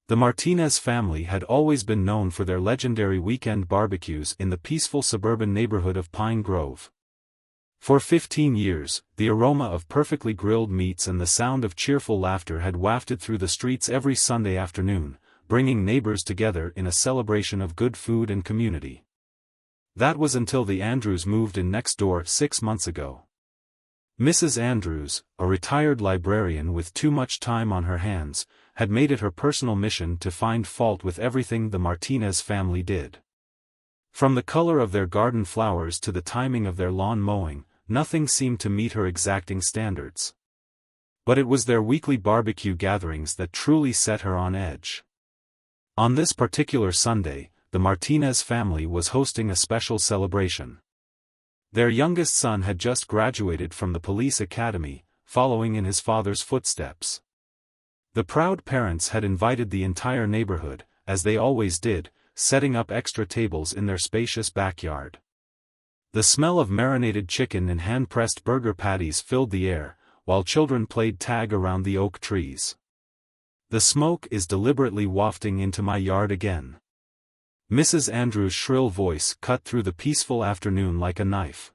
The Martinez family had always been known for their legendary weekend barbecues in the peaceful suburban neighborhood of Pine Grove. For 15 years, the aroma of perfectly grilled meats and the sound of cheerful laughter had wafted through the streets every Sunday afternoon, bringing neighbors together in a celebration of good food and community. That was until the Andrews moved in next door 6 months ago. Mrs. Andrews, a retired librarian with too much time on her hands, had made it her personal mission to find fault with everything the Martinez family did. From the color of their garden flowers to the timing of their lawn mowing, nothing seemed to meet her exacting standards. But it was their weekly barbecue gatherings that truly set her on edge. On this particular Sunday, the Martinez family was hosting a special celebration. Their youngest son had just graduated from the police academy, following in his father's footsteps. The proud parents had invited the entire neighborhood, as they always did, setting up extra tables in their spacious backyard. The smell of marinated chicken and hand-pressed burger patties filled the air, while children played tag around the oak trees. "The smoke is deliberately wafting into my yard again." Mrs. Andrews' shrill voice cut through the peaceful afternoon like a knife.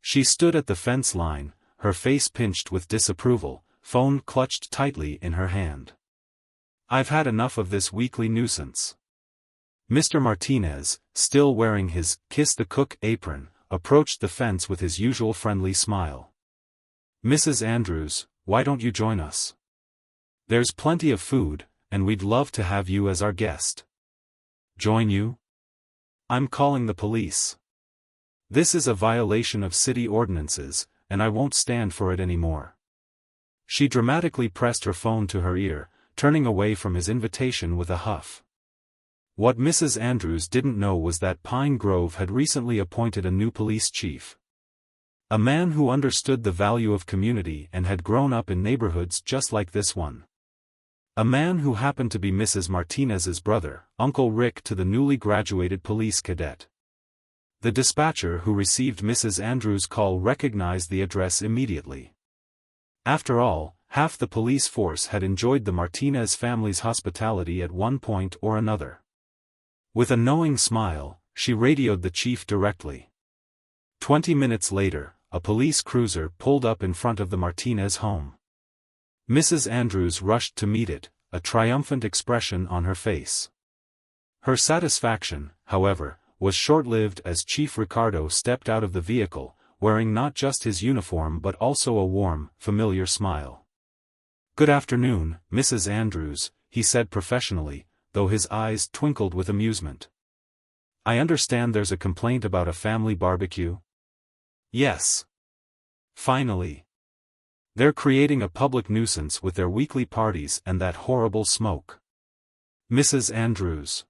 She stood at the fence line, her face pinched with disapproval, phone clutched tightly in her hand. "I've had enough of this weekly nuisance." Mr. Martinez, still wearing his "kiss the cook" apron, approached the fence with his usual friendly smile. "Mrs. Andrews, why don't you join us? There's plenty of food, and we'd love to have you as our guest." "Join you? I'm calling the police. This is a violation of city ordinances, and I won't stand for it anymore." She dramatically pressed her phone to her ear, turning away from his invitation with a huff. What Mrs. Andrews didn't know was that Pine Grove had recently appointed a new police chief. A man who understood the value of community and had grown up in neighborhoods just like this one. A man who happened to be Mrs. Martinez's brother, Uncle Rick to the newly graduated police cadet. The dispatcher who received Mrs. Andrews' call recognized the address immediately. After all, half the police force had enjoyed the Martinez family's hospitality at one point or another. With a knowing smile, she radioed the chief directly. 20 minutes later, a police cruiser pulled up in front of the Martinez home. Mrs. Andrews rushed to meet it, a triumphant expression on her face. Her satisfaction, however, was short-lived as Chief Ricardo stepped out of the vehicle, wearing not just his uniform but also a warm, familiar smile. "Good afternoon, Mrs. Andrews," he said professionally, though his eyes twinkled with amusement. "I understand there's a complaint about a family barbecue?" "Yes. Finally. They're creating a public nuisance with their weekly parties and that horrible smoke," Mrs. Andrews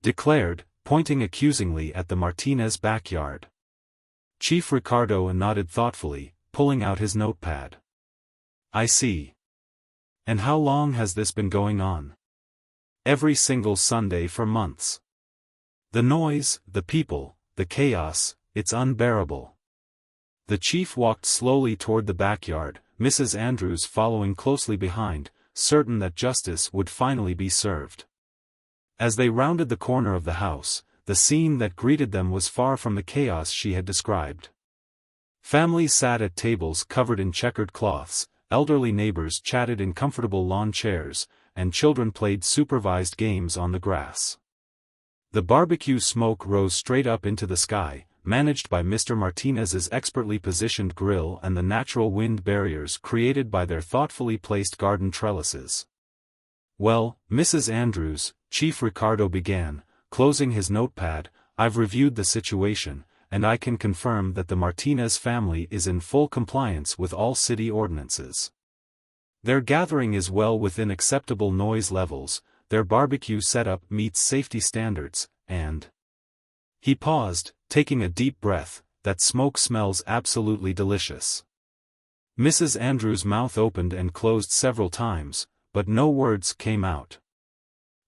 declared, pointing accusingly at the Martinez backyard. Chief Ricardo nodded thoughtfully, pulling out his notepad. "I see. And how long has this been going on?" "Every single Sunday for months. The noise, the people, the chaos, it's unbearable." The chief walked slowly toward the backyard, Mrs. Andrews following closely behind, certain that justice would finally be served. As they rounded the corner of the house, the scene that greeted them was far from the chaos she had described. Families sat at tables covered in checkered cloths, elderly neighbors chatted in comfortable lawn chairs, and children played supervised games on the grass. The barbecue smoke rose straight up into the sky, managed by Mr. Martinez's expertly positioned grill and the natural wind barriers created by their thoughtfully placed garden trellises. "Well, Mrs. Andrews," Chief Ricardo began, closing his notepad, "I've reviewed the situation, and I can confirm that the Martinez family is in full compliance with all city ordinances. Their gathering is well within acceptable noise levels, their barbecue setup meets safety standards, and..." He paused, taking a deep breath, "that smoke smells absolutely delicious." Mrs. Andrews' mouth opened and closed several times, but no words came out.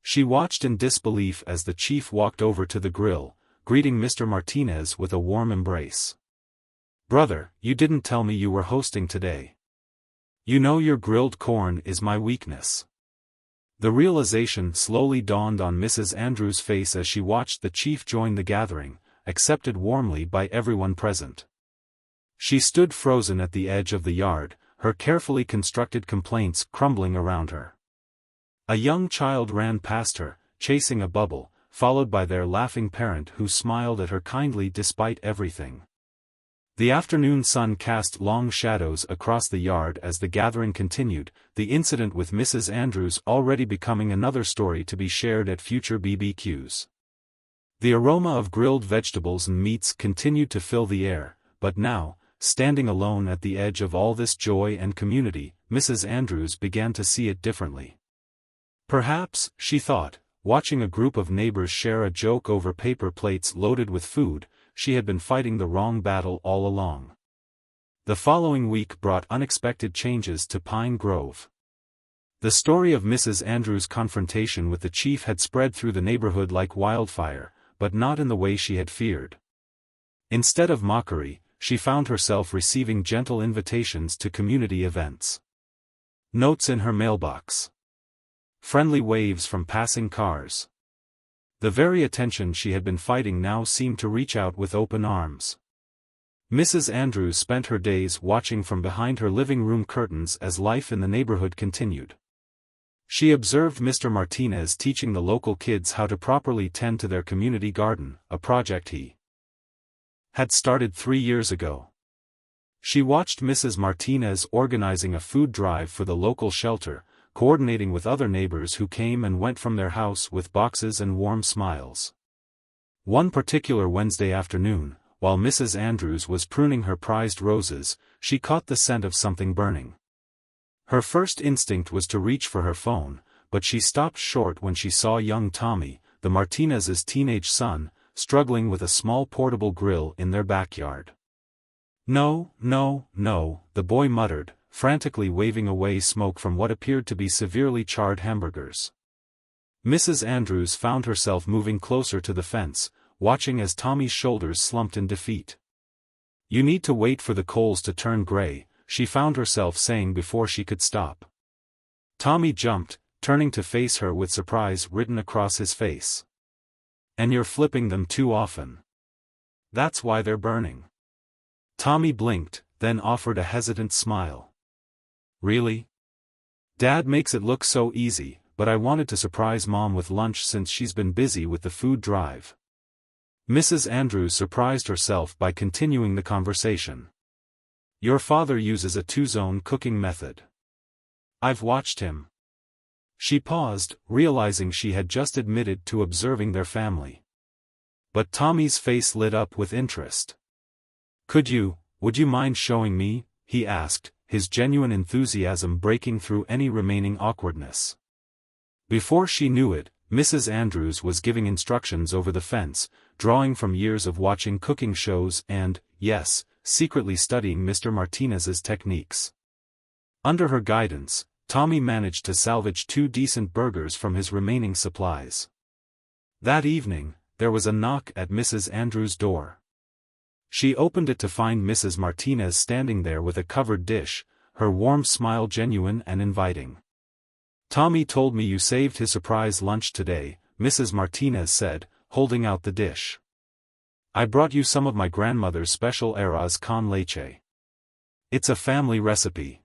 She watched in disbelief as the chief walked over to the grill, greeting Mr. Martinez with a warm embrace. "Brother, you didn't tell me you were hosting today. You know your grilled corn is my weakness." The realization slowly dawned on Mrs. Andrews' face as she watched the chief join the gathering, accepted warmly by everyone present. She stood frozen at the edge of the yard, her carefully constructed complaints crumbling around her. A young child ran past her, chasing a bubble, followed by their laughing parent who smiled at her kindly despite everything. The afternoon sun cast long shadows across the yard as the gathering continued, the incident with Mrs. Andrews already becoming another story to be shared at future BBQs. The aroma of grilled vegetables and meats continued to fill the air, but now, standing alone at the edge of all this joy and community, Mrs. Andrews began to see it differently. Perhaps, she thought, watching a group of neighbors share a joke over paper plates loaded with food, she had been fighting the wrong battle all along. The following week brought unexpected changes to Pine Grove. The story of Mrs. Andrews' confrontation with the chief had spread through the neighborhood like wildfire, but not in the way she had feared. Instead of mockery, she found herself receiving gentle invitations to community events. Notes in her mailbox. Friendly waves from passing cars. The very attention she had been fighting now seemed to reach out with open arms. Mrs. Andrews spent her days watching from behind her living room curtains as life in the neighborhood continued. She observed Mr. Martinez teaching the local kids how to properly tend to their community garden, a project he had started 3 years ago. She watched Mrs. Martinez organizing a food drive for the local shelter, coordinating with other neighbors who came and went from their house with boxes and warm smiles. One particular Wednesday afternoon, while Mrs. Andrews was pruning her prized roses, she caught the scent of something burning. Her first instinct was to reach for her phone, but she stopped short when she saw young Tommy, the Martinez's teenage son, struggling with a small portable grill in their backyard. "No, no, no," the boy muttered, frantically waving away smoke from what appeared to be severely charred hamburgers. Mrs. Andrews found herself moving closer to the fence, watching as Tommy's shoulders slumped in defeat. "You need to wait for the coals to turn gray," she found herself saying before she could stop. Tommy jumped, turning to face her with surprise written across his face. "And you're flipping them too often. That's why they're burning." Tommy blinked, then offered a hesitant smile. "Really? Dad makes it look so easy, but I wanted to surprise Mom with lunch since she's been busy with the food drive." Mrs. Andrews surprised herself by continuing the conversation. "Your father uses a two-zone cooking method. I've watched him." She paused, realizing she had just admitted to observing their family. But Tommy's face lit up with interest. Would you mind showing me?" he asked, his genuine enthusiasm breaking through any remaining awkwardness. Before she knew it, Mrs. Andrews was giving instructions over the fence, drawing from years of watching cooking shows and, yes, secretly studying Mr. Martinez's techniques. Under her guidance, Tommy managed to salvage 2 decent burgers from his remaining supplies. That evening, there was a knock at Mrs. Andrews' door. She opened it to find Mrs. Martinez standing there with a covered dish, her warm smile genuine and inviting. "Tommy told me you saved his surprise lunch today," Mrs. Martinez said, holding out the dish. "I brought you some of my grandmother's special arroz con leche. It's a family recipe."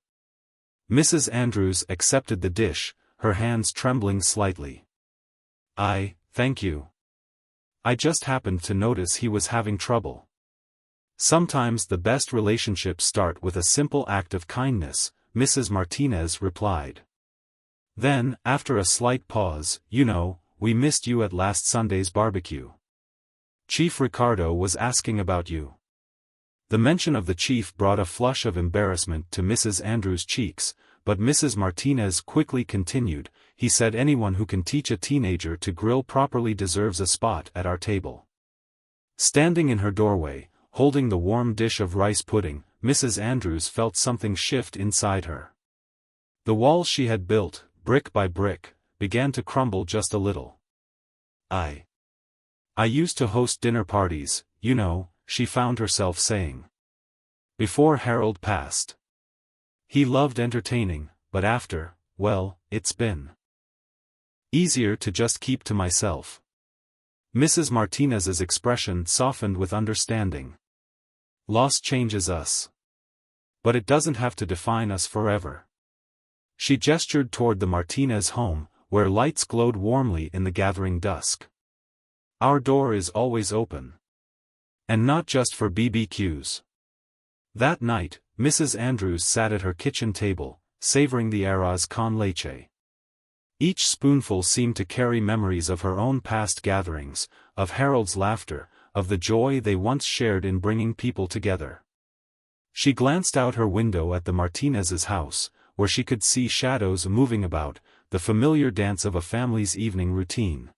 Mrs. Andrews accepted the dish, her hands trembling slightly. Thank you. I just happened to notice he was having trouble." "Sometimes the best relationships start with a simple act of kindness," Mrs. Martinez replied. Then, after a slight pause, "We missed you at last Sunday's barbecue. Chief Ricardo was asking about you." The mention of the chief brought a flush of embarrassment to Mrs. Andrews' cheeks, but Mrs. Martinez quickly continued, "He said anyone who can teach a teenager to grill properly deserves a spot at our table." Standing in her doorway, holding the warm dish of rice pudding, Mrs. Andrews felt something shift inside her. The walls she had built, brick by brick, began to crumble just a little. I used to host dinner parties, she found herself saying. Before Harold passed. He loved entertaining, but after, well, it's been Easier to just keep to myself. Mrs. Martinez's expression softened with understanding. Loss changes us. But it doesn't have to define us forever. She gestured toward the Martinez home, where lights glowed warmly in the gathering dusk. Our door is always open. And not just for BBQs. That night, Mrs. Andrews sat at her kitchen table, savoring the arroz con leche. Each spoonful seemed to carry memories of her own past gatherings, of Harold's laughter, of the joy they once shared in bringing people together. She glanced out her window at the Martinez's house, where she could see shadows moving about, the familiar dance of a family's evening routine.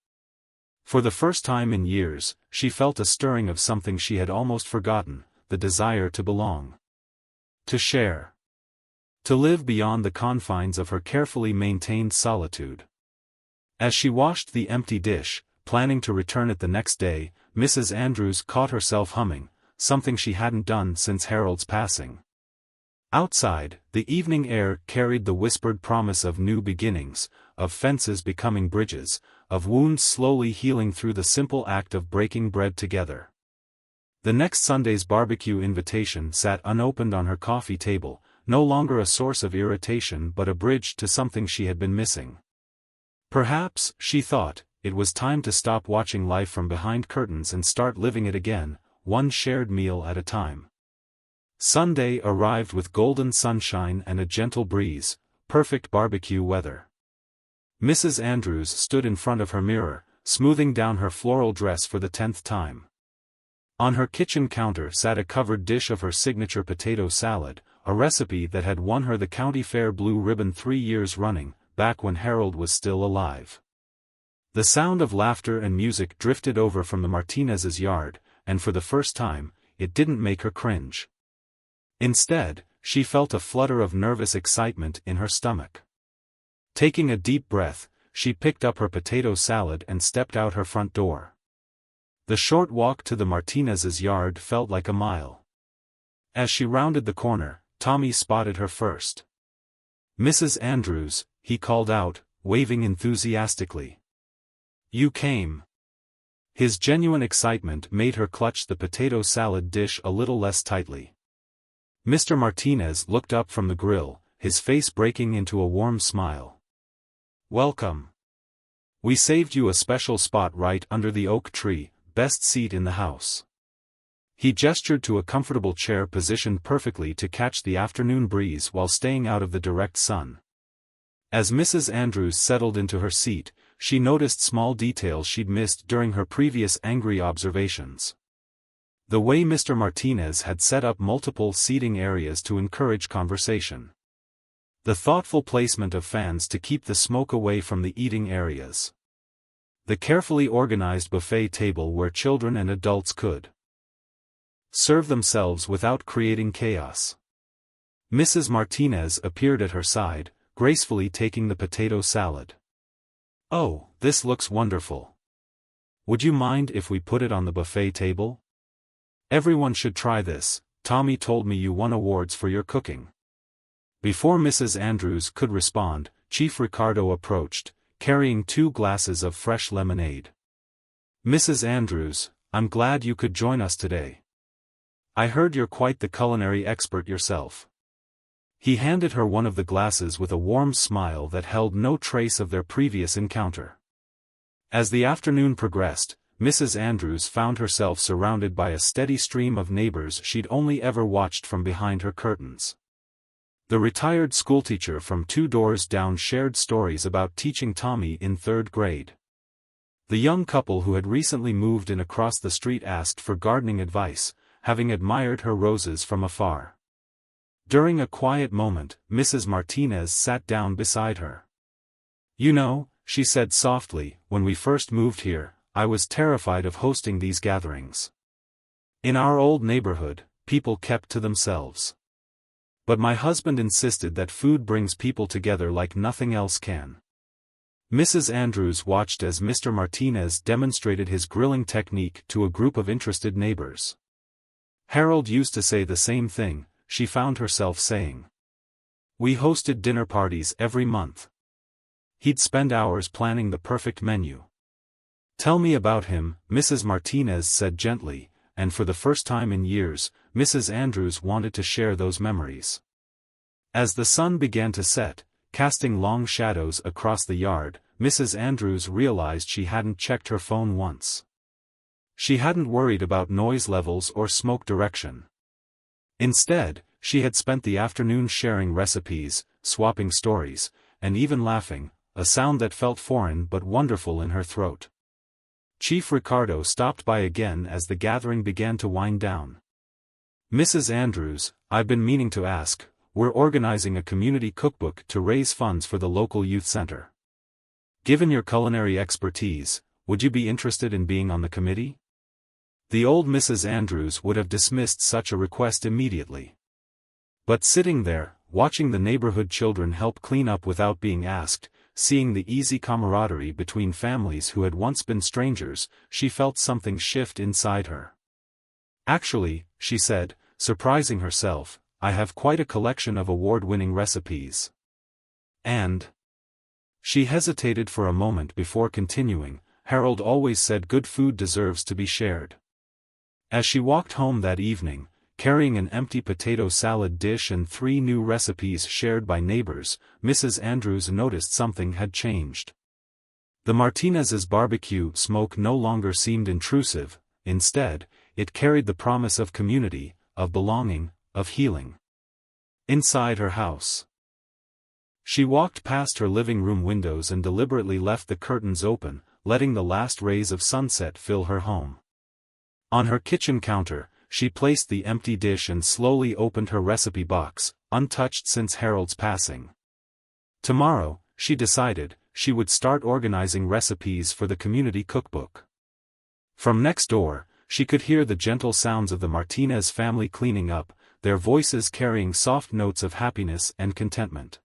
For the first time in years, she felt a stirring of something she had almost forgotten, the desire to belong. To share. To live beyond the confines of her carefully maintained solitude. As she washed the empty dish, planning to return it the next day, Mrs. Andrews caught herself humming, something she hadn't done since Harold's passing. Outside, the evening air carried the whispered promise of new beginnings, of fences becoming bridges, of wounds slowly healing through the simple act of breaking bread together. The next Sunday's barbecue invitation sat unopened on her coffee table, no longer a source of irritation but a bridge to something she had been missing. Perhaps, she thought, it was time to stop watching life from behind curtains and start living it again, one shared meal at a time. Sunday arrived with golden sunshine and a gentle breeze, perfect barbecue weather. Mrs. Andrews stood in front of her mirror, smoothing down her floral dress for the 10th time. On her kitchen counter sat a covered dish of her signature potato salad, a recipe that had won her the county fair blue ribbon 3 years running, back when Harold was still alive. The sound of laughter and music drifted over from the Martinez's yard, and for the first time, it didn't make her cringe. Instead, she felt a flutter of nervous excitement in her stomach. Taking a deep breath, she picked up her potato salad and stepped out her front door. The short walk to the Martinez's yard felt like a mile. As she rounded the corner, Tommy spotted her first. "Mrs. Andrews," he called out, waving enthusiastically. "You came." His genuine excitement made her clutch the potato salad dish a little less tightly. Mr. Martinez looked up from the grill, his face breaking into a warm smile. "Welcome. We saved you a special spot right under the oak tree, best seat in the house." He gestured to a comfortable chair positioned perfectly to catch the afternoon breeze while staying out of the direct sun. As Mrs. Andrews settled into her seat, she noticed small details she'd missed during her previous angry observations. The way Mr. Martinez had set up multiple seating areas to encourage conversation. The thoughtful placement of fans to keep the smoke away from the eating areas. The carefully organized buffet table where children and adults could serve themselves without creating chaos. Mrs. Martinez appeared at her side, gracefully taking the potato salad. "Oh, this looks wonderful. Would you mind if we put it on the buffet table? Everyone should try this. Tommy told me you won awards for your cooking." Before Mrs. Andrews could respond, Chief Ricardo approached, carrying 2 glasses of fresh lemonade. "Mrs. Andrews, I'm glad you could join us today. I heard you're quite the culinary expert yourself." He handed her one of the glasses with a warm smile that held no trace of their previous encounter. As the afternoon progressed, Mrs. Andrews found herself surrounded by a steady stream of neighbors she'd only ever watched from behind her curtains. The retired schoolteacher from 2 doors down shared stories about teaching Tommy in 3rd grade. The young couple who had recently moved in across the street asked for gardening advice, having admired her roses from afar. During a quiet moment, Mrs. Martinez sat down beside her. "You know," she said softly, "when we first moved here, I was terrified of hosting these gatherings. In our old neighborhood, people kept to themselves. But my husband insisted that food brings people together like nothing else can." Mrs. Andrews watched as Mr. Martinez demonstrated his grilling technique to a group of interested neighbors. Harold used to say the same thing, she found herself saying. "We hosted dinner parties every month." He'd spend hours planning the perfect menu. "Tell me about him," Mrs. Martinez said gently, and for the first time in years, Mrs. Andrews wanted to share those memories. As the sun began to set, casting long shadows across the yard, Mrs. Andrews realized she hadn't checked her phone once. She hadn't worried about noise levels or smoke direction. Instead, she had spent the afternoon sharing recipes, swapping stories, and even laughing, a sound that felt foreign but wonderful in her throat. Chief Ricardo stopped by again as the gathering began to wind down. "Mrs. Andrews, I've been meaning to ask, we're organizing a community cookbook to raise funds for the local youth center. Given your culinary expertise, would you be interested in being on the committee?" The old Mrs. Andrews would have dismissed such a request immediately. But sitting there, watching the neighborhood children help clean up without being asked, seeing the easy camaraderie between families who had once been strangers, she felt something shift inside her. "Actually," she said, surprising herself, "I have quite a collection of award-winning recipes. And..." She hesitated for a moment before continuing, "Harold always said good food deserves to be shared." As she walked home that evening, carrying an empty potato salad dish and 3 new recipes shared by neighbors, Mrs. Andrews noticed something had changed. The Martinez's barbecue smoke no longer seemed intrusive. Instead, it carried the promise of community, of belonging, of healing. Inside her house. She walked past her living room windows and deliberately left the curtains open, letting the last rays of sunset fill her home. On her kitchen counter, she placed the empty dish and slowly opened her recipe box, untouched since Harold's passing. Tomorrow, she decided, she would start organizing recipes for the community cookbook. From next door, she could hear the gentle sounds of the Martinez family cleaning up, their voices carrying soft notes of happiness and contentment.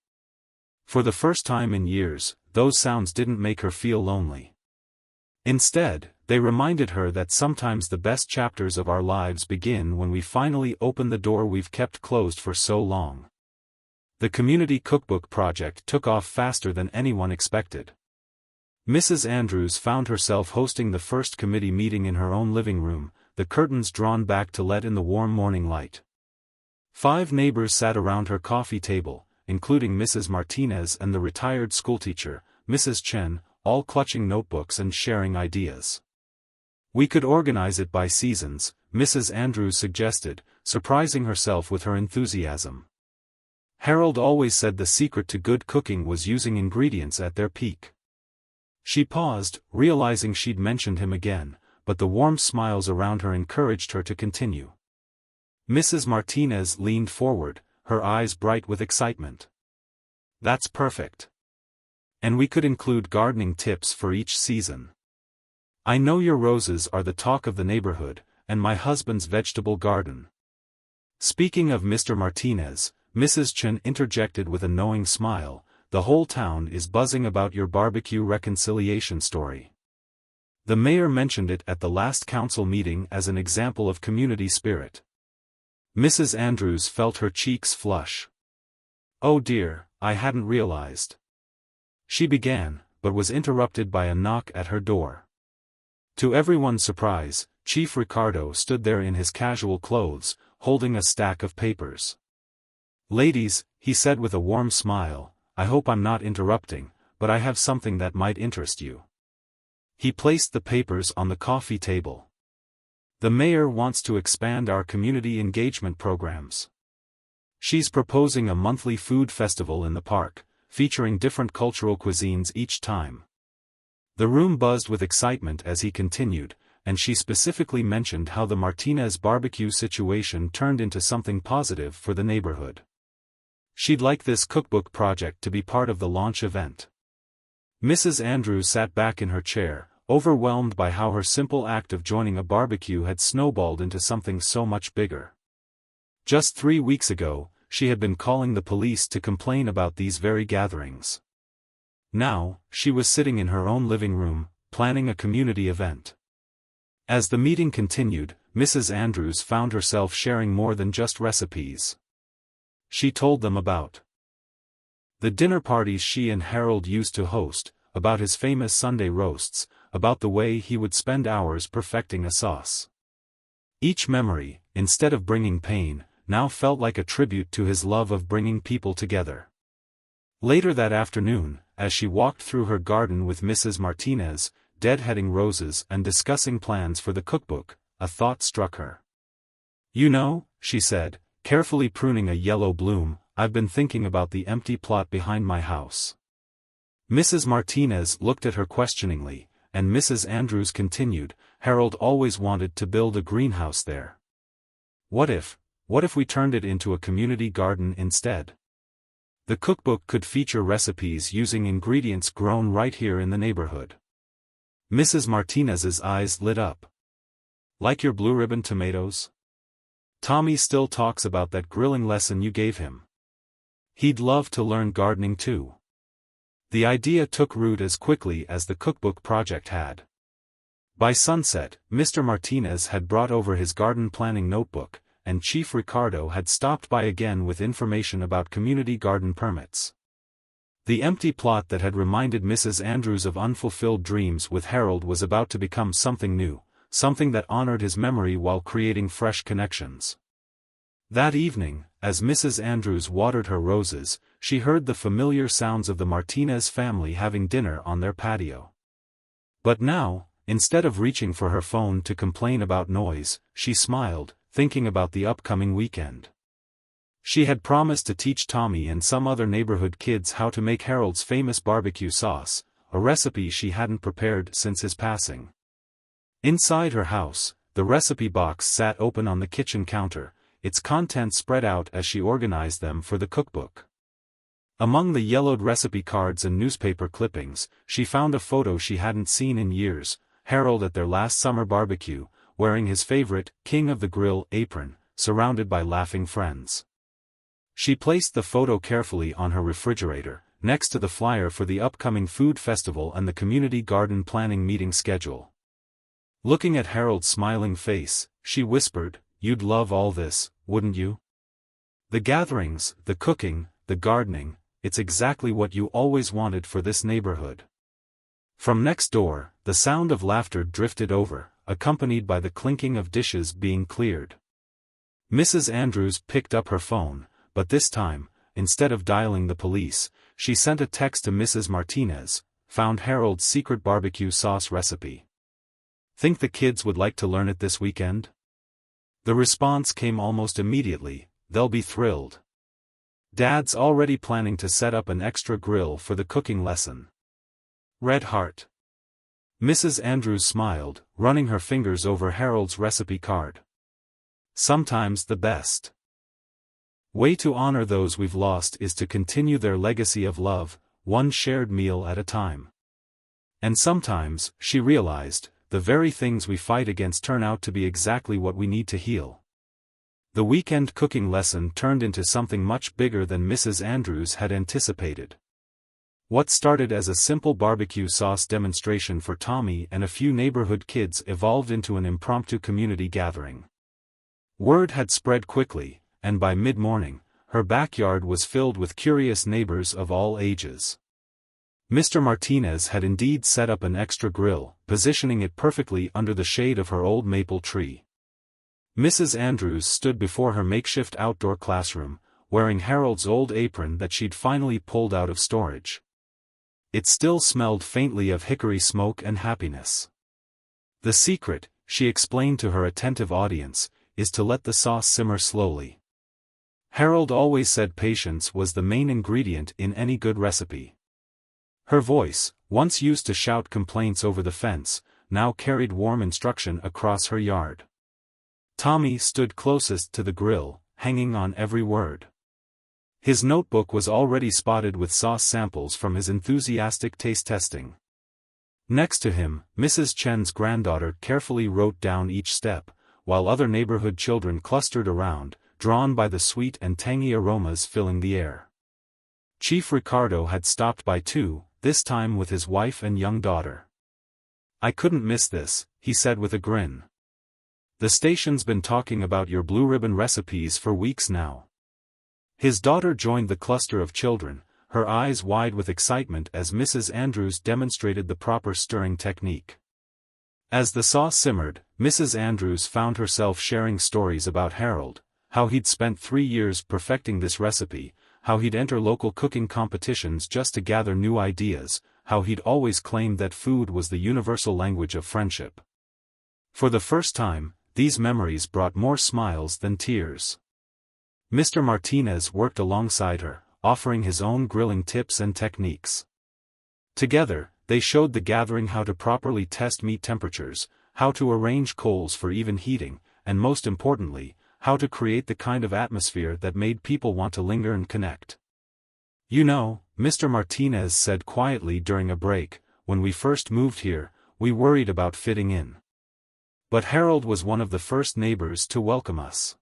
For the first time in years, those sounds didn't make her feel lonely. Instead, they reminded her that sometimes the best chapters of our lives begin when we finally open the door we've kept closed for so long. The community cookbook project took off faster than anyone expected. Mrs. Andrews found herself hosting the first committee meeting in her own living room, the curtains drawn back to let in the warm morning light. 5 neighbors sat around her coffee table, including Mrs. Martinez and the retired schoolteacher, Mrs. Chen, all clutching notebooks and sharing ideas. "We could organize it by seasons," Mrs. Andrews suggested, surprising herself with her enthusiasm. "Harold always said the secret to good cooking was using ingredients at their peak." She paused, realizing she'd mentioned him again, but the warm smiles around her encouraged her to continue. Mrs. Martinez leaned forward, her eyes bright with excitement. "That's perfect. And we could include gardening tips for each season. I know your roses are the talk of the neighborhood, and my husband's vegetable garden." Speaking of Mr. Martinez, Mrs. Chen interjected with a knowing smile, "The whole town is buzzing about your barbecue reconciliation story. The mayor mentioned it at the last council meeting as an example of community spirit." Mrs. Andrews felt her cheeks flush. "Oh dear, I hadn't realized." She began, but was interrupted by a knock at her door. To everyone's surprise, Chief Ricardo stood there in his casual clothes, holding a stack of papers. "Ladies," he said with a warm smile, "I hope I'm not interrupting, but I have something that might interest you." He placed the papers on the coffee table. "The mayor wants to expand our community engagement programs. She's proposing a monthly food festival in the park, featuring different cultural cuisines each time." The room buzzed with excitement as he continued, and she specifically mentioned how the Martinez barbecue situation turned into something positive for the neighborhood. She'd like this cookbook project to be part of the launch event. Mrs. Andrews sat back in her chair, overwhelmed by how her simple act of joining a barbecue had snowballed into something so much bigger. Just 3 weeks ago, she had been calling the police to complain about these very gatherings. Now, she was sitting in her own living room, planning a community event. As the meeting continued, Mrs. Andrews found herself sharing more than just recipes. She told them about The dinner parties she and Harold used to host, about his famous Sunday roasts, about the way he would spend hours perfecting a sauce. Each memory, instead of bringing pain, now felt like a tribute to his love of bringing people together. Later that afternoon, as she walked through her garden with Mrs. Martinez, deadheading roses and discussing plans for the cookbook, a thought struck her. "You know," she said, carefully pruning a yellow bloom, "I've been thinking about the empty plot behind my house." Mrs. Martinez looked at her questioningly, and Mrs. Andrews continued, "Harold always wanted to build a greenhouse there. What if we turned it into a community garden instead? The cookbook could feature recipes using ingredients grown right here in the neighborhood." Mrs. Martinez's eyes lit up. "Like your blue ribbon tomatoes? Tommy still talks about that grilling lesson you gave him. He'd love to learn gardening too." The idea took root as quickly as the cookbook project had. By sunset, Mr. Martinez had brought over his garden planning notebook, and Chief Ricardo had stopped by again with information about community garden permits. The empty plot that had reminded Mrs. Andrews of unfulfilled dreams with Harold was about to become something new, something that honored his memory while creating fresh connections. That evening, as Mrs. Andrews watered her roses, she heard the familiar sounds of the Martinez family having dinner on their patio. But now, instead of reaching for her phone to complain about noise, she smiled, thinking about the upcoming weekend. She had promised to teach Tommy and some other neighborhood kids how to make Harold's famous barbecue sauce, a recipe she hadn't prepared since his passing. Inside her house, the recipe box sat open on the kitchen counter, its contents spread out as she organized them for the cookbook. Among the yellowed recipe cards and newspaper clippings, she found a photo she hadn't seen in years, Harold at their last summer barbecue, wearing his favorite, King of the Grill apron, surrounded by laughing friends. She placed the photo carefully on her refrigerator, next to the flyer for the upcoming food festival and the community garden planning meeting schedule. Looking at Harold's smiling face, she whispered, "You'd love all this, wouldn't you? The gatherings, the cooking, the gardening, it's exactly what you always wanted for this neighborhood." From next door, the sound of laughter drifted over, accompanied by the clinking of dishes being cleared. Mrs. Andrews picked up her phone, but this time, instead of dialing the police, she sent a text to Mrs. Martinez, "Found Harold's secret barbecue sauce recipe. Think the kids would like to learn it this weekend?" The response came almost immediately, "They'll be thrilled. Dad's already planning to set up an extra grill for the cooking lesson." Red heart. Mrs. Andrews smiled, running her fingers over Harold's recipe card. "Sometimes the best way to honor those we've lost is to continue their legacy of love, one shared meal at a time. And sometimes," she realized, "the very things we fight against turn out to be exactly what we need to heal." The weekend cooking lesson turned into something much bigger than Mrs. Andrews had anticipated. What started as a simple barbecue sauce demonstration for Tommy and a few neighborhood kids evolved into an impromptu community gathering. Word had spread quickly, and by mid-morning, her backyard was filled with curious neighbors of all ages. Mr. Martinez had indeed set up an extra grill, positioning it perfectly under the shade of her old maple tree. Mrs. Andrews stood before her makeshift outdoor classroom, wearing Harold's old apron that she'd finally pulled out of storage. It still smelled faintly of hickory smoke and happiness. "The secret," she explained to her attentive audience, "is to let the sauce simmer slowly. Harold always said patience was the main ingredient in any good recipe." Her voice, once used to shout complaints over the fence, now carried warm instruction across her yard. Tommy stood closest to the grill, hanging on every word. His notebook was already spotted with sauce samples from his enthusiastic taste testing. Next to him, Mrs. Chen's granddaughter carefully wrote down each step, while other neighborhood children clustered around, drawn by the sweet and tangy aromas filling the air. Chief Ricardo had stopped by too, this time with his wife and young daughter. "I couldn't miss this," he said with a grin. "The station's been talking about your blue ribbon recipes for weeks now." His daughter joined the cluster of children, her eyes wide with excitement as Mrs. Andrews demonstrated the proper stirring technique. As the sauce simmered, Mrs. Andrews found herself sharing stories about Harold, how he'd spent 3 years perfecting this recipe, how he'd enter local cooking competitions just to gather new ideas, how he'd always claimed that food was the universal language of friendship. For the first time, these memories brought more smiles than tears. Mr. Martinez worked alongside her, offering his own grilling tips and techniques. Together, they showed the gathering how to properly test meat temperatures, how to arrange coals for even heating, and most importantly, how to create the kind of atmosphere that made people want to linger and connect. "You know," Mr. Martinez said quietly during a break, "when we first moved here, we worried about fitting in. But Harold was one of the first neighbors to welcome us.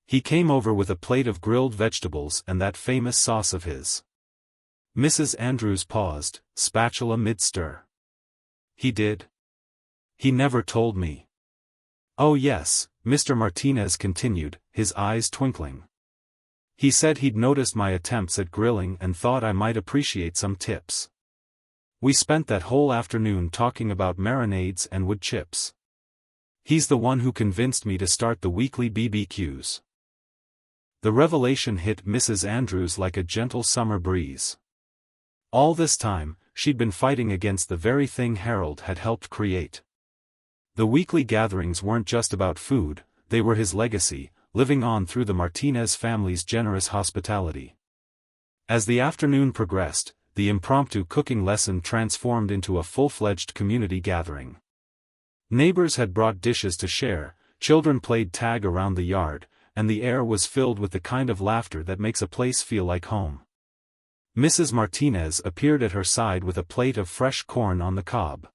He came over with a plate of grilled vegetables and that famous sauce of his." Mrs. Andrews paused, spatula mid-stir. "He did? He never told me." "Oh yes," Mr. Martinez continued, his eyes twinkling. "He said he'd noticed my attempts at grilling and thought I might appreciate some tips. We spent that whole afternoon talking about marinades and wood chips. He's the one who convinced me to start the weekly BBQs." The revelation hit Mrs. Andrews like a gentle summer breeze. All this time, she'd been fighting against the very thing Harold had helped create. The weekly gatherings weren't just about food, they were his legacy, living on through the Martinez family's generous hospitality. As the afternoon progressed, the impromptu cooking lesson transformed into a full-fledged community gathering. Neighbors had brought dishes to share, children played tag around the yard, and the air was filled with the kind of laughter that makes a place feel like home. Mrs. Martinez appeared at her side with a plate of fresh corn on the cob.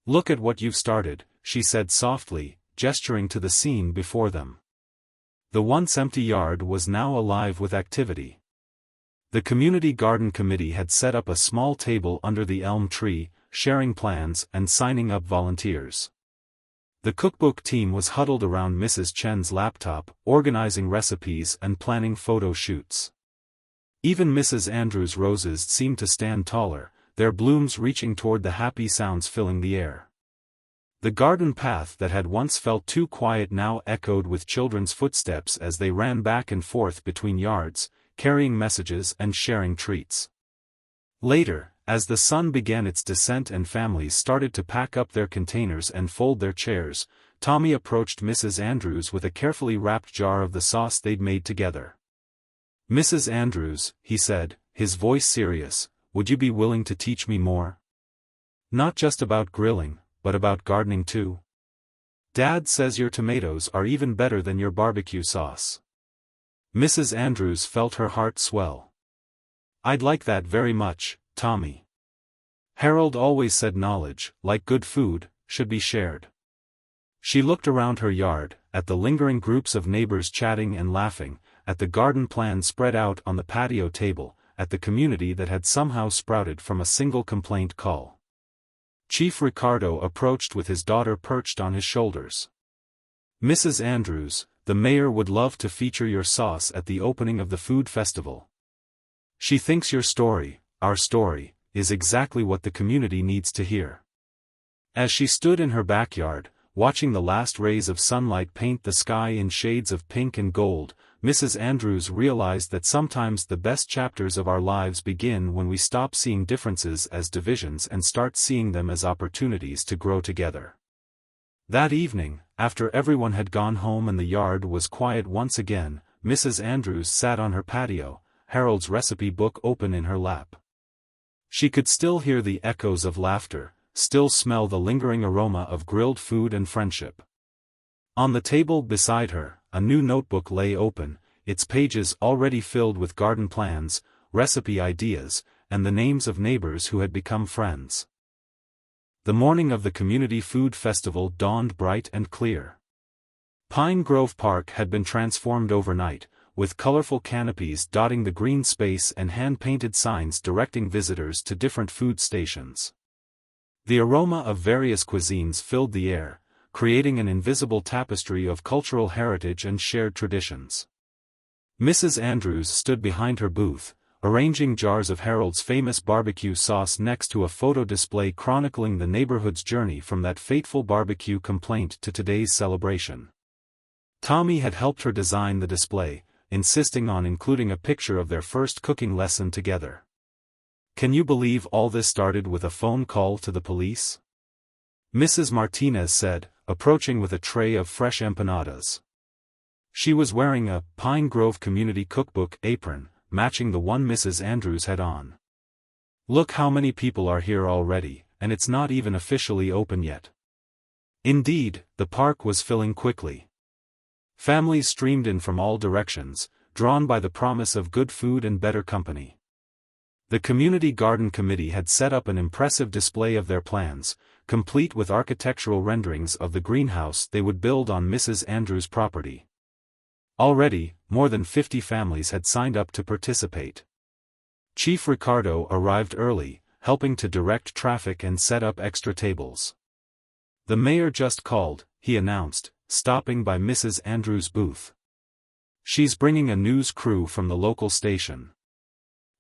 "Look at what you've started," she said softly, gesturing to the scene before them. The once empty yard was now alive with activity. The community garden committee had set up a small table under the elm tree, sharing plans and signing up volunteers. The cookbook team was huddled around Mrs. Chen's laptop, organizing recipes and planning photo shoots. Even Mrs. Andrews' roses seemed to stand taller, their blooms reaching toward the happy sounds filling the air. The garden path that had once felt too quiet now echoed with children's footsteps as they ran back and forth between yards, carrying messages and sharing treats. Later, as the sun began its descent and families started to pack up their containers and fold their chairs, Tommy approached Mrs. Andrews with a carefully wrapped jar of the sauce they'd made together. "Mrs. Andrews," he said, his voice serious, "would you be willing to teach me more? Not just about grilling, but about gardening too? Dad says your tomatoes are even better than your barbecue sauce." Mrs. Andrews felt her heart swell. "I'd like that very much, Tommy. Harold always said knowledge, like good food, should be shared." She looked around her yard, at the lingering groups of neighbors chatting and laughing, at the garden plans spread out on the patio table, at the community that had somehow sprouted from a single complaint call. Chief Ricardo approached with his daughter perched on his shoulders. "Mrs. Andrews, the mayor would love to feature your sauce at the opening of the food festival. She thinks your story, our story, is exactly what the community needs to hear." As she stood in her backyard, watching the last rays of sunlight paint the sky in shades of pink and gold, Mrs. Andrews realized that sometimes the best chapters of our lives begin when we stop seeing differences as divisions and start seeing them as opportunities to grow together. That evening, after everyone had gone home and the yard was quiet once again, Mrs. Andrews sat on her patio, Harold's recipe book open in her lap. She could still hear the echoes of laughter, still smell the lingering aroma of grilled food and friendship. On the table beside her, a new notebook lay open, its pages already filled with garden plans, recipe ideas, and the names of neighbors who had become friends. The morning of the Community Food Festival dawned bright and clear. Pine Grove Park had been transformed overnight, with colorful canopies dotting the green space and hand-painted signs directing visitors to different food stations. The aroma of various cuisines filled the air, creating an invisible tapestry of cultural heritage and shared traditions. Mrs. Andrews stood behind her booth, arranging jars of Harold's famous barbecue sauce next to a photo display chronicling the neighborhood's journey from that fateful barbecue complaint to today's celebration. Tommy had helped her design the display, insisting on including a picture of their first cooking lesson together. Can you believe all this started with a phone call to the police? Mrs. Martinez said, approaching with a tray of fresh empanadas. She was wearing a Pine Grove Community Cookbook apron, matching the one Mrs. Andrews had on. Look how many people are here already, and it's not even officially open yet. Indeed, the park was filling quickly. Families streamed in from all directions, drawn by the promise of good food and better company. The Community Garden Committee had set up an impressive display of their plans, complete with architectural renderings of the greenhouse they would build on Mrs. Andrews' property. Already, more than 50 families had signed up to participate. Chief Ricardo arrived early, helping to direct traffic and set up extra tables. The mayor just called, he announced, stopping by Mrs. Andrews' booth. She's bringing a news crew from the local station.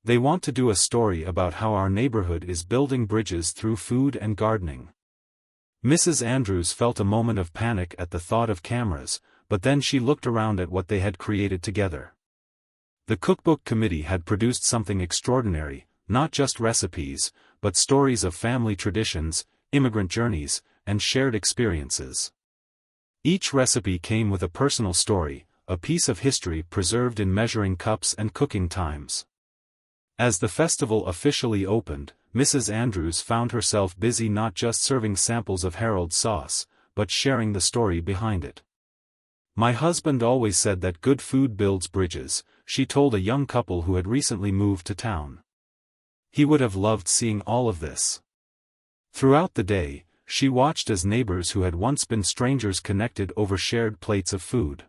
They want to do a story about how our neighborhood is building bridges through food and gardening. Mrs. Andrews felt a moment of panic at the thought of cameras, but then she looked around at what they had created together. The cookbook committee had produced something extraordinary, not just recipes, but stories of family traditions, immigrant journeys, and shared experiences. Each recipe came with a personal story, a piece of history preserved in measuring cups and cooking times. As the festival officially opened, Mrs. Andrews found herself busy not just serving samples of Harold's sauce, but sharing the story behind it. My husband always said that good food builds bridges, she told a young couple who had recently moved to town. He would have loved seeing all of this. Throughout the day, she watched as neighbors who had once been strangers connected over shared plates of food.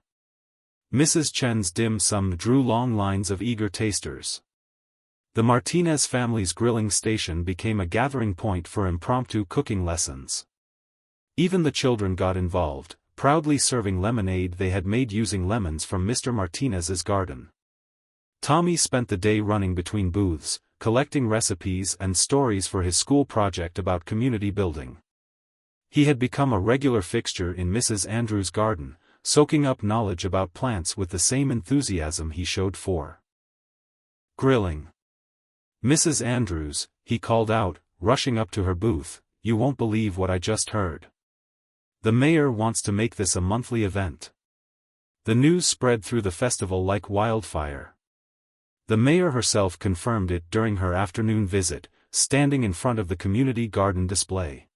Mrs. Chen's dim sum drew long lines of eager tasters. The Martinez family's grilling station became a gathering point for impromptu cooking lessons. Even the children got involved, proudly serving lemonade they had made using lemons from Mr. Martinez's garden. Tommy spent the day running between booths, collecting recipes and stories for his school project about community building. He had become a regular fixture in Mrs. Andrews' garden, soaking up knowledge about plants with the same enthusiasm he showed for grilling. Mrs. Andrews, he called out, rushing up to her booth, you won't believe what I just heard. The mayor wants to make this a monthly event. The news spread through the festival like wildfire. The mayor herself confirmed it during her afternoon visit, standing in front of the community garden display.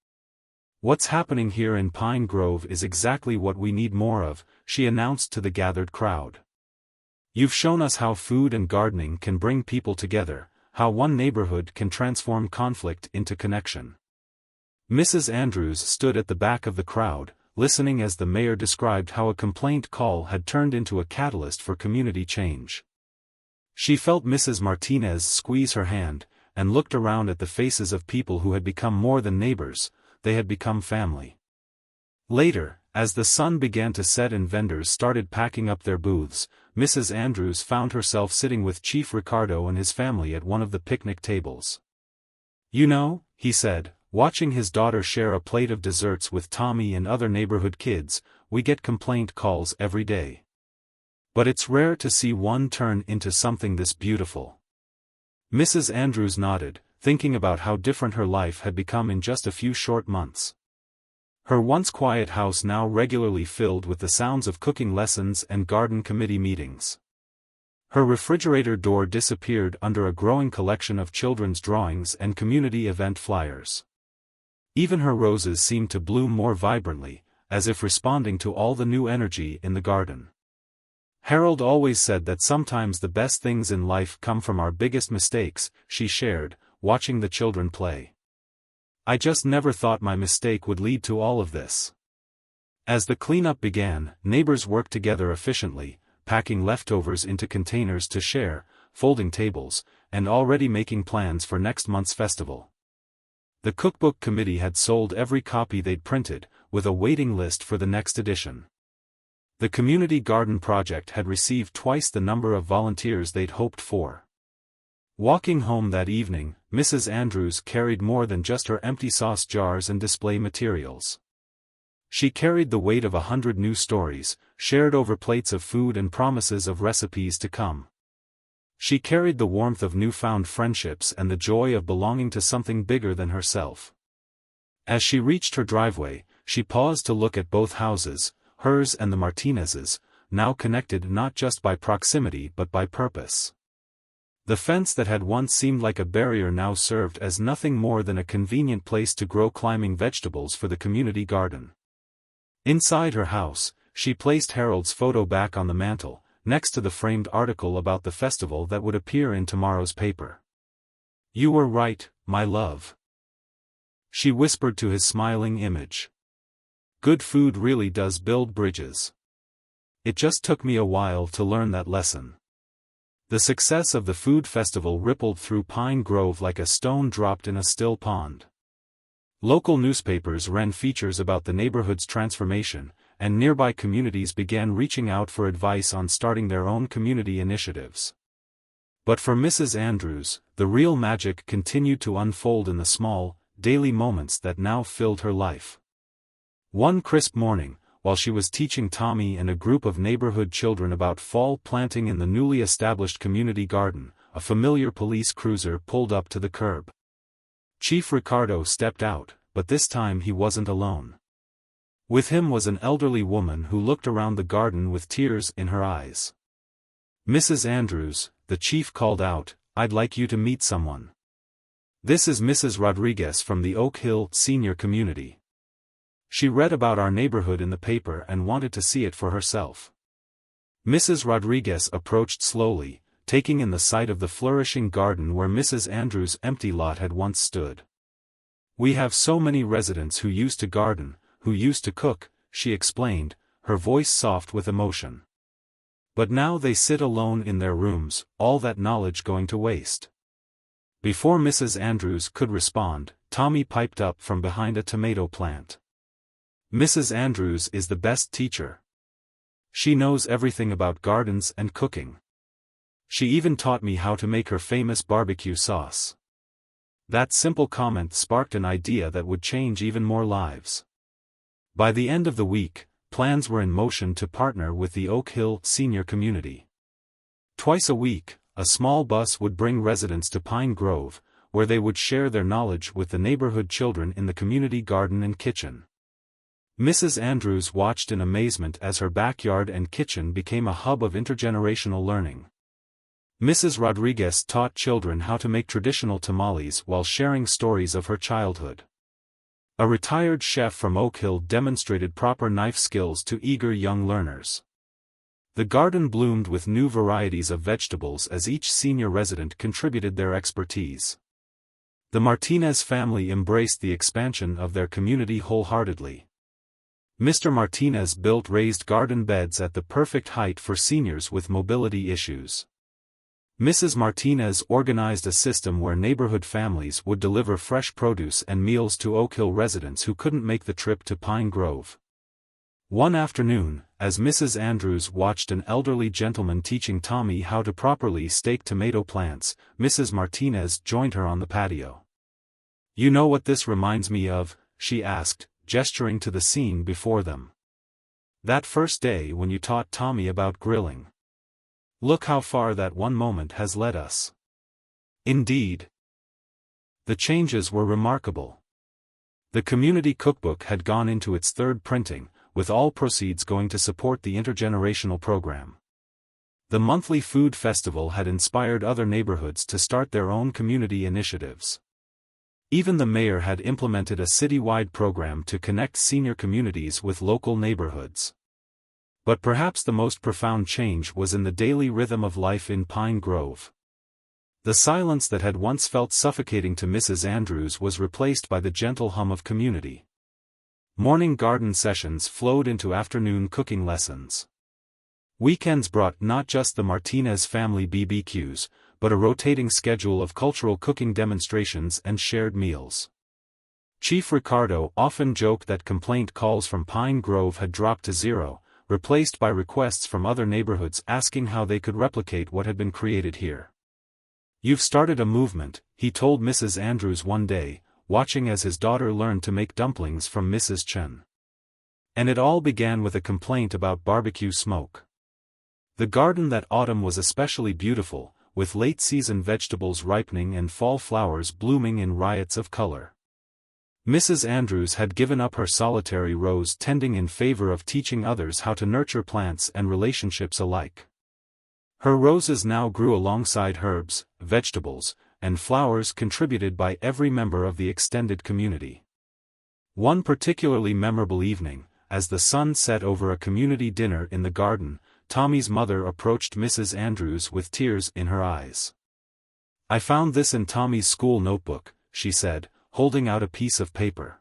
What's happening here in Pine Grove is exactly what we need more of, she announced to the gathered crowd. You've shown us how food and gardening can bring people together, how one neighborhood can transform conflict into connection. Mrs. Andrews stood at the back of the crowd, listening as the mayor described how a complaint call had turned into a catalyst for community change. She felt Mrs. Martinez squeeze her hand, and looked around at the faces of people who had become more than neighbors, they had become family. Later, as the sun began to set and vendors started packing up their booths, Mrs. Andrews found herself sitting with Chief Ricardo and his family at one of the picnic tables. You know, he said, watching his daughter share a plate of desserts with Tommy and other neighborhood kids, we get complaint calls every day. But it's rare to see one turn into something this beautiful. Mrs. Andrews nodded, thinking about how different her life had become in just a few short months. Her once quiet house now regularly filled with the sounds of cooking lessons and garden committee meetings. Her refrigerator door disappeared under a growing collection of children's drawings and community event flyers. Even her roses seemed to bloom more vibrantly, as if responding to all the new energy in the garden. Harold always said that sometimes the best things in life come from our biggest mistakes, she shared, watching the children play. I just never thought my mistake would lead to all of this. As the cleanup began, neighbors worked together efficiently, packing leftovers into containers to share, folding tables, and already making plans for next month's festival. The cookbook committee had sold every copy they'd printed, with a waiting list for the next edition. The community garden project had received twice the number of volunteers they'd hoped for. Walking home that evening, Mrs. Andrews carried more than just her empty sauce jars and display materials. She carried the weight of 100 new stories, shared over plates of food and promises of recipes to come. She carried the warmth of newfound friendships and the joy of belonging to something bigger than herself. As she reached her driveway, she paused to look at both houses, hers and the Martinez's, now connected not just by proximity but by purpose. The fence that had once seemed like a barrier now served as nothing more than a convenient place to grow climbing vegetables for the community garden. Inside her house, she placed Harold's photo back on the mantel, next to the framed article about the festival that would appear in tomorrow's paper. "You were right, my love," she whispered to his smiling image. "Good food really does build bridges. It just took me a while to learn that lesson." The success of the food festival rippled through Pine Grove like a stone dropped in a still pond. Local newspapers ran features about the neighborhood's transformation, and nearby communities began reaching out for advice on starting their own community initiatives. But for Mrs. Andrews, the real magic continued to unfold in the small, daily moments that now filled her life. One crisp morning, while she was teaching Tommy and a group of neighborhood children about fall planting in the newly established community garden, a familiar police cruiser pulled up to the curb. Chief Ricardo stepped out, but this time he wasn't alone. With him was an elderly woman who looked around the garden with tears in her eyes. "Mrs. Andrews," the chief called out, "I'd like you to meet someone. This is Mrs. Rodriguez from the Oak Hill Senior Community. She read about our neighborhood in the paper and wanted to see it for herself." Mrs. Rodriguez approached slowly, taking in the sight of the flourishing garden where Mrs. Andrews' empty lot had once stood. "We have so many residents who used to garden, who used to cook," she explained, her voice soft with emotion. "But now they sit alone in their rooms, all that knowledge going to waste." Before Mrs. Andrews could respond, Tommy piped up from behind a tomato plant. "Mrs. Andrews is the best teacher. She knows everything about gardens and cooking. She even taught me how to make her famous barbecue sauce." That simple comment sparked an idea that would change even more lives. By the end of the week, plans were in motion to partner with the Oak Hill Senior Community. Twice a week, a small bus would bring residents to Pine Grove, where they would share their knowledge with the neighborhood children in the community garden and kitchen. Mrs. Andrews watched in amazement as her backyard and kitchen became a hub of intergenerational learning. Mrs. Rodriguez taught children how to make traditional tamales while sharing stories of her childhood. A retired chef from Oak Hill demonstrated proper knife skills to eager young learners. The garden bloomed with new varieties of vegetables as each senior resident contributed their expertise. The Martinez family embraced the expansion of their community wholeheartedly. Mr. Martinez built raised garden beds at the perfect height for seniors with mobility issues. Mrs. Martinez organized a system where neighborhood families would deliver fresh produce and meals to Oak Hill residents who couldn't make the trip to Pine Grove. One afternoon, as Mrs. Andrews watched an elderly gentleman teaching Tommy how to properly stake tomato plants, Mrs. Martinez joined her on the patio. "You know what this reminds me of?" she asked, gesturing to the scene before them. "That first day when you taught Tommy about grilling. Look how far that one moment has led us." Indeed. The changes were remarkable. The community cookbook had gone into its third printing, with all proceeds going to support the intergenerational program. The monthly food festival had inspired other neighborhoods to start their own community initiatives. Even the mayor had implemented a citywide program to connect senior communities with local neighborhoods. But perhaps the most profound change was in the daily rhythm of life in Pine Grove. The silence that had once felt suffocating to Mrs. Andrews was replaced by the gentle hum of community. Morning garden sessions flowed into afternoon cooking lessons. Weekends brought not just the Martinez family BBQs, but a rotating schedule of cultural cooking demonstrations and shared meals. Chief Ricardo often joked that complaint calls from Pine Grove had dropped to zero, replaced by requests from other neighborhoods asking how they could replicate what had been created here. "You've started a movement," he told Mrs. Andrews one day, watching as his daughter learned to make dumplings from Mrs. Chen. And it all began with a complaint about barbecue smoke. The garden that autumn was especially beautiful, with late-season vegetables ripening and fall flowers blooming in riots of color. Mrs. Andrews had given up her solitary rose tending in favor of teaching others how to nurture plants and relationships alike. Her roses now grew alongside herbs, vegetables, and flowers contributed by every member of the extended community. One particularly memorable evening, as the sun set over a community dinner in the garden, Tommy's mother approached Mrs. Andrews with tears in her eyes. "I found this in Tommy's school notebook," she said, holding out a piece of paper.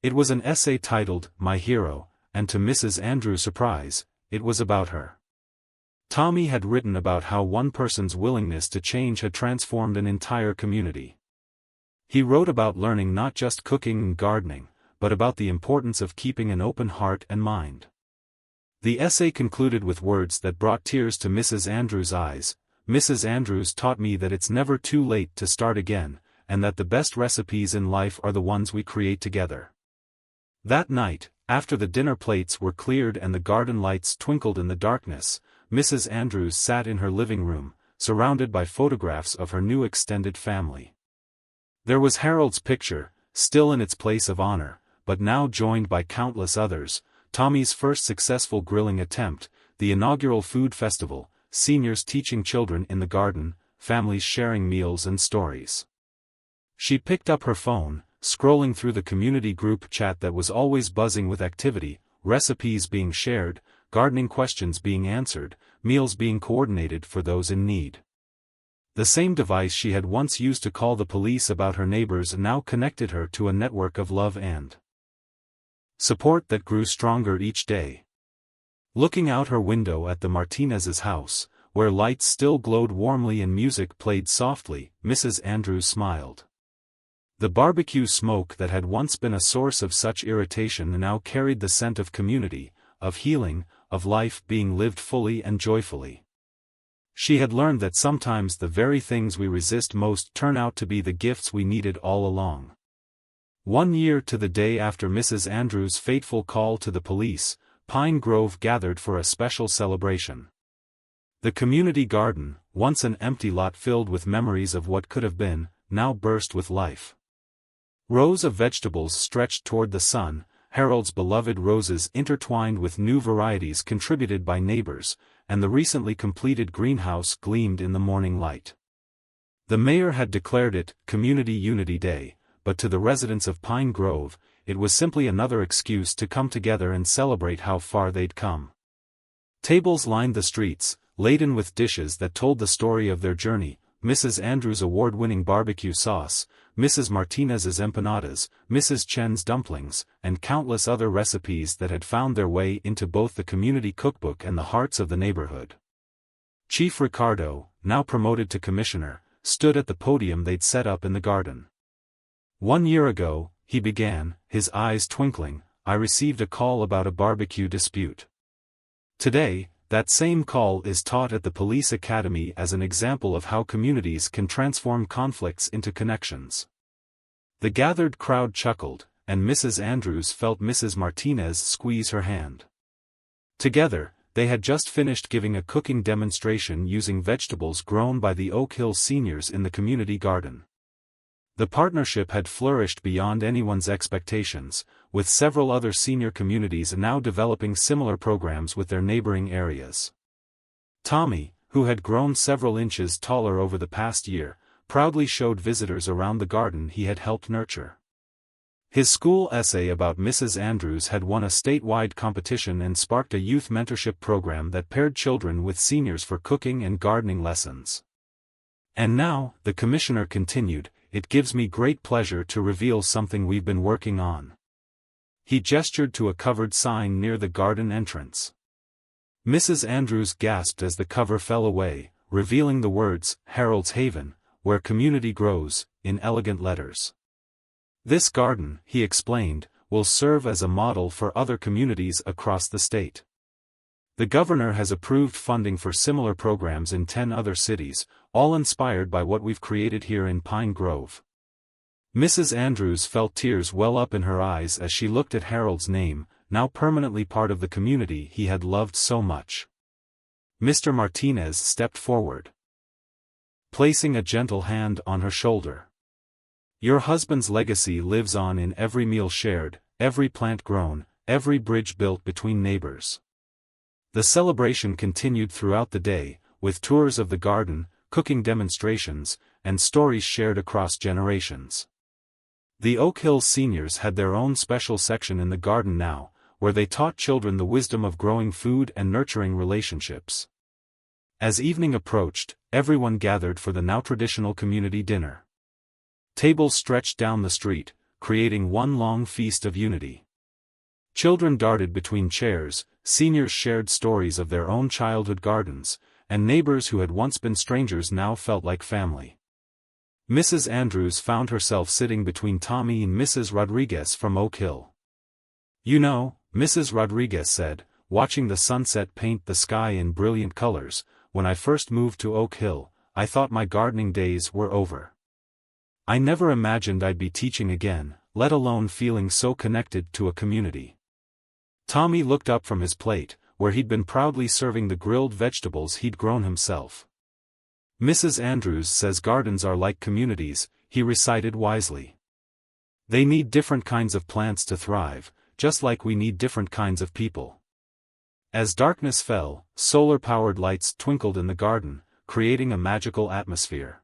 It was an essay titled, "My Hero," and to Mrs. Andrews' surprise, it was about her. Tommy had written about how one person's willingness to change had transformed an entire community. He wrote about learning not just cooking and gardening, but about the importance of keeping an open heart and mind. The essay concluded with words that brought tears to Mrs. Andrews' eyes. "Mrs. Andrews taught me that it's never too late to start again, and that the best recipes in life are the ones we create together." That night, after the dinner plates were cleared and the garden lights twinkled in the darkness, Mrs. Andrews sat in her living room, surrounded by photographs of her new extended family. There was Harold's picture, still in its place of honor, but now joined by countless others: Tommy's first successful grilling attempt, the inaugural food festival, seniors teaching children in the garden, families sharing meals and stories. She picked up her phone, scrolling through the community group chat that was always buzzing with activity, recipes being shared, gardening questions being answered, meals being coordinated for those in need. The same device she had once used to call the police about her neighbors now connected her to a network of love and support that grew stronger each day. Looking out her window at the Martinez's house, where lights still glowed warmly and music played softly, Mrs. Andrews smiled. The barbecue smoke that had once been a source of such irritation now carried the scent of community, of healing, of life being lived fully and joyfully. She had learned that sometimes the very things we resist most turn out to be the gifts we needed all along. 1 year to the day after Mrs. Andrews' fateful call to the police, Pine Grove gathered for a special celebration. The community garden, once an empty lot filled with memories of what could have been, now burst with life. Rows of vegetables stretched toward the sun, Harold's beloved roses intertwined with new varieties contributed by neighbors, and the recently completed greenhouse gleamed in the morning light. The mayor had declared it Community Unity Day, but to the residents of Pine Grove, it was simply another excuse to come together and celebrate how far they'd come. Tables lined the streets, laden with dishes that told the story of their journey: Mrs. Andrews' award-winning barbecue sauce, Mrs. Martinez's empanadas, Mrs. Chen's dumplings, and countless other recipes that had found their way into both the community cookbook and the hearts of the neighborhood. Chief Ricardo, now promoted to commissioner, stood at the podium they'd set up in the garden. 1 year ago, he began, his eyes twinkling, I received a call about a barbecue dispute. Today, that same call is taught at the police academy as an example of how communities can transform conflicts into connections. The gathered crowd chuckled, and Mrs. Andrews felt Mrs. Martinez squeeze her hand. Together, they had just finished giving a cooking demonstration using vegetables grown by the Oak Hill seniors in the community garden. The partnership had flourished beyond anyone's expectations, with several other senior communities now developing similar programs with their neighboring areas. Tommy, who had grown several inches taller over the past year, proudly showed visitors around the garden he had helped nurture. His school essay about Mrs. Andrews had won a statewide competition and sparked a youth mentorship program that paired children with seniors for cooking and gardening lessons. And now, the commissioner continued, it gives me great pleasure to reveal something we've been working on. He gestured to a covered sign near the garden entrance. Mrs. Andrews gasped as the cover fell away, revealing the words, Harold's Haven, where community grows, in elegant letters. This garden, he explained, will serve as a model for other communities across the state. The governor has approved funding for similar programs in 10 other cities, all inspired by what we've created here in Pine Grove. Mrs. Andrews felt tears well up in her eyes as she looked at Harold's name, now permanently part of the community he had loved so much. Mr. Martinez stepped forward, placing a gentle hand on her shoulder. Your husband's legacy lives on in every meal shared, every plant grown, every bridge built between neighbors. The celebration continued throughout the day, with tours of the garden, cooking demonstrations, and stories shared across generations. The Oak Hill seniors had their own special section in the garden now, where they taught children the wisdom of growing food and nurturing relationships. As evening approached, everyone gathered for the now traditional community dinner. Tables stretched down the street, creating one long feast of unity. Children darted between chairs, seniors shared stories of their own childhood gardens, and neighbors who had once been strangers now felt like family. Mrs. Andrews found herself sitting between Tommy and Mrs. Rodriguez from Oak Hill. You know, Mrs. Rodriguez said, watching the sunset paint the sky in brilliant colors, when I first moved to Oak Hill, I thought my gardening days were over. I never imagined I'd be teaching again, let alone feeling so connected to a community. Tommy looked up from his plate, where he'd been proudly serving the grilled vegetables he'd grown himself. Mrs. Andrews says gardens are like communities, he recited wisely. They need different kinds of plants to thrive, just like we need different kinds of people. As darkness fell, solar-powered lights twinkled in the garden, creating a magical atmosphere.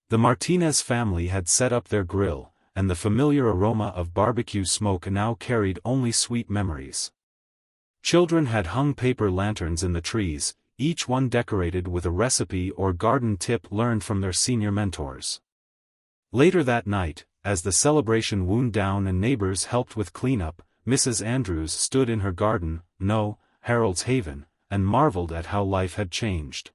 The Martinez family had set up their grill, and the familiar aroma of barbecue smoke now carried only sweet memories. Children had hung paper lanterns in the trees, each one decorated with a recipe or garden tip learned from their senior mentors. Later that night, as the celebration wound down and neighbors helped with cleanup, Mrs. Andrews stood in her garden, Harold's haven, and marveled at how life had changed.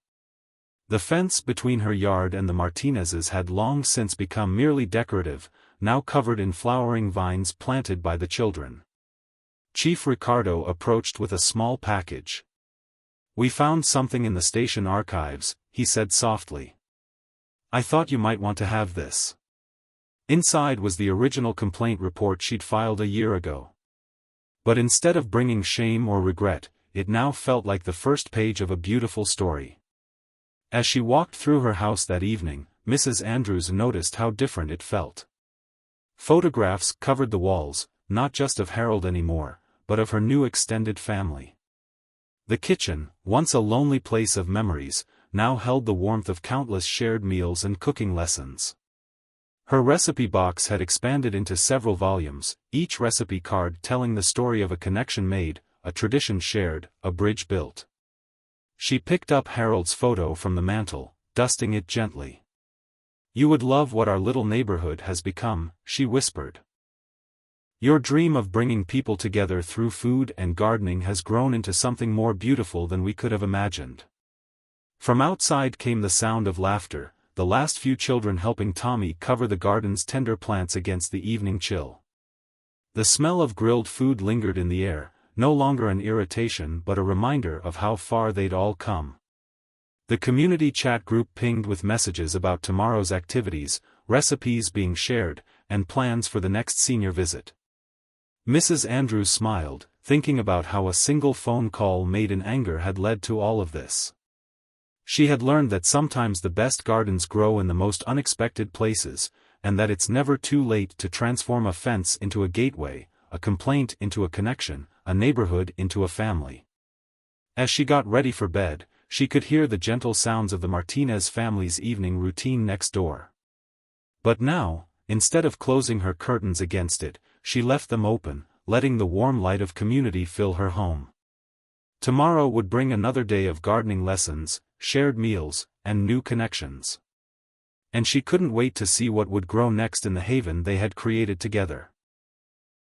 The fence between her yard and the Martinez's had long since become merely decorative, now covered in flowering vines planted by the children. Chief Ricardo approached with a small package. We found something in the station archives, he said softly. I thought you might want to have this. Inside was the original complaint report she'd filed a year ago. But instead of bringing shame or regret, it now felt like the first page of a beautiful story. As she walked through her house that evening, Mrs. Andrews noticed how different it felt. Photographs covered the walls, not just of Harold anymore, but of her new extended family. The kitchen, once a lonely place of memories, now held the warmth of countless shared meals and cooking lessons. Her recipe box had expanded into several volumes, each recipe card telling the story of a connection made, a tradition shared, a bridge built. She picked up Harold's photo from the mantel, dusting it gently. You would love what our little neighborhood has become, she whispered. Your dream of bringing people together through food and gardening has grown into something more beautiful than we could have imagined. From outside came the sound of laughter, the last few children helping Tommy cover the garden's tender plants against the evening chill. The smell of grilled food lingered in the air, no longer an irritation but a reminder of how far they'd all come. The community chat group pinged with messages about tomorrow's activities, recipes being shared, and plans for the next senior visit. Mrs. Andrews smiled, thinking about how a single phone call made in anger had led to all of this. She had learned that sometimes the best gardens grow in the most unexpected places, and that it's never too late to transform a fence into a gateway, a complaint into a connection, a neighborhood into a family. As she got ready for bed, she could hear the gentle sounds of the Martinez family's evening routine next door. But now, instead of closing her curtains against it, she left them open, letting the warm light of community fill her home. Tomorrow would bring another day of gardening lessons, shared meals, and new connections. And she couldn't wait to see what would grow next in the haven they had created together.